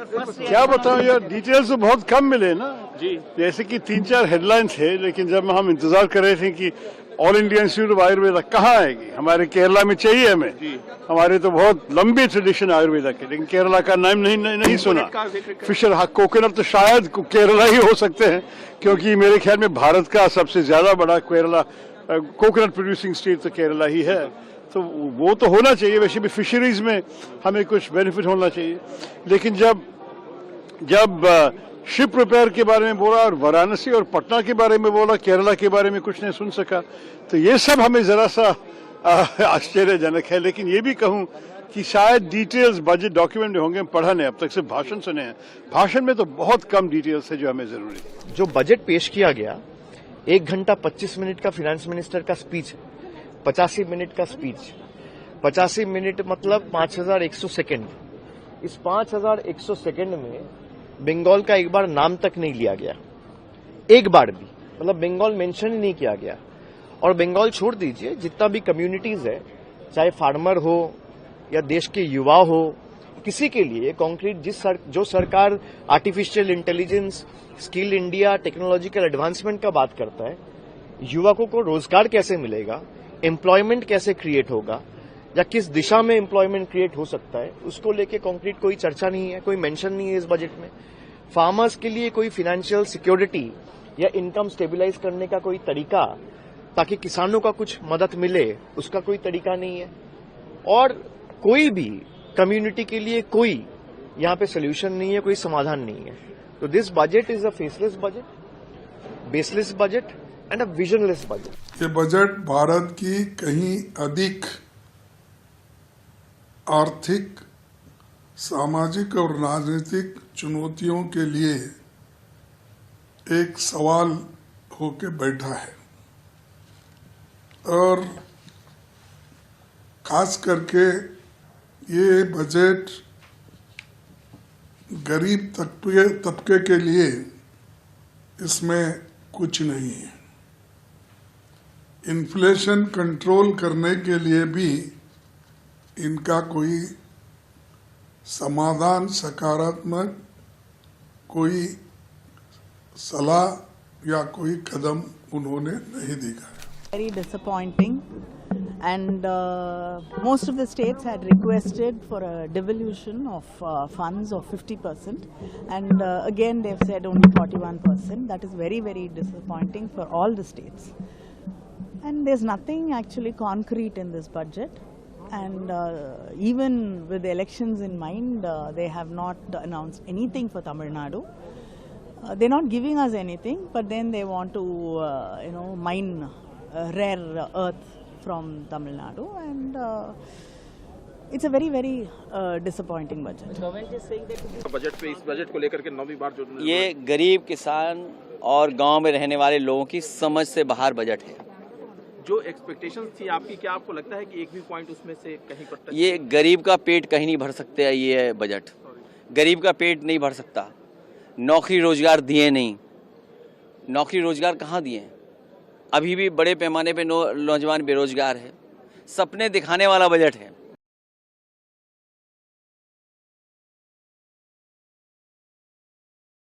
क्या बताऊं यार, डिटेल्स तो बहुत कम मिले ना जी। जैसे कि 3-4 हेडलाइन थे, लेकिन जब हम इंतजार कर रहे थे कि all India institute of Ayurveda कहाँ आएगी, हमारे केरला में चाहिए हमें जी। हमारे तो बहुत लंबी ट्रेडिशन आयुर्वेदा की, लेकिन केरला का नाम नहीं सुना। फिशर कोकोनट तो शायद केरला ही हो सकते हैं, क्योंकि मेरे ख्याल में भारत का सबसे ज्यादा बड़ा केरला कोकोनट प्रोड्यूसिंग स्टेट तो केरला ही है, तो वो तो होना चाहिए। वैसे भी फिशरीज में हमें कुछ बेनिफिट होना चाहिए, लेकिन जब शिप रिपेयर के बारे में बोला और वाराणसी और पटना के बारे में बोला, केरला के बारे में कुछ नहीं सुन सका, तो ये सब हमें जरा सा आश्चर्यजनक है। लेकिन ये भी कहूं कि शायद डिटेल्स बजट डॉक्यूमेंट में होंगे, पढ़ा नहीं, अब तक सिर्फ भाषण सुने हैं। भाषण में तो बहुत कम डिटेल्स है जो हमें जरूरी है। जो बजट पेश किया गया, 1 घंटा 25 मिनट का फाइनेंस मिनिस्टर का स्पीच, 85 मिनट का स्पीच, 85 मिनट मतलब 5100 सेकेंड। इस 5100 सेकेंड में बंगाल का एक बार नाम तक नहीं लिया गया, एक बार भी, मतलब बंगाल मेंशन ही नहीं किया गया। और बंगाल छोड़ दीजिए, जितना भी कम्युनिटीज है, चाहे फार्मर हो या देश के युवा हो, किसी के लिए कॉन्क्रीट जो सरकार artificial intelligence, skill India, technological advancement का बात करता है, युवकों को रोजगार कैसे मिलेगा, एम्प्लॉयमेंट कैसे क्रिएट होगा, या किस दिशा में एम्प्लॉयमेंट क्रिएट हो सकता है, उसको लेके कॉन्क्रीट कोई चर्चा नहीं है, कोई मेंशन नहीं है इस बजट में। फार्मर्स के लिए कोई फाइनेंशियल सिक्योरिटी या इनकम स्टेबलाइज करने का कोई तरीका, ताकि किसानों का कुछ मदद मिले, उसका कोई तरीका नहीं है। और कोई भी कम्युनिटी के लिए कोई यहाँ पे सोल्यूशन नहीं है, कोई समाधान नहीं है। तो this budget is a faceless budget, baseless budget and a visionless budget. ये बजट भारत की कहीं अधिक आर्थिक, सामाजिक और राजनीतिक चुनौतियों के लिए एक सवाल होके बैठा है, और खास करके ये बजट गरीब तबके के लिए इसमें कुछ नहीं है। इन्फ्लेशन कंट्रोल करने के लिए भी इनका कोई समाधान, सकारात्मक कोई सलाह या कोई कदम उन्होंने नहीं दिखाया। Very disappointing, and most of the states had requested for a devolution of funds of 50%, and again they've said only 41%. That is very, very disappointing for all the states, and there's nothing actually concrete in this budget. And even with the elections in mind, they have not announced anything for Tamil Nadu. They're not giving us anything, but then they want to, mine rare earth from Tamil Nadu, and it's a very, very disappointing budget. Budget पे, इस budget को लेकर के 9वीं बार जो ये गरीब किसान और गांव में रहने वाले लोगों की समझ से बाहर बजट है। जो एक्सपेक्टेशंस थी आपकी, क्या आपको लगता है कि एक भी पॉइंट उसमें से कहीं पर ये गरीब का पेट कहीं नहीं भर सकते है। ये बजट गरीब का पेट नहीं भर सकता। नौकरी रोजगार दिए नहीं, नौकरी रोजगार कहाँ दिए? अभी भी बड़े पैमाने पे नौजवान बेरोजगार है। सपने दिखाने वाला बजट है।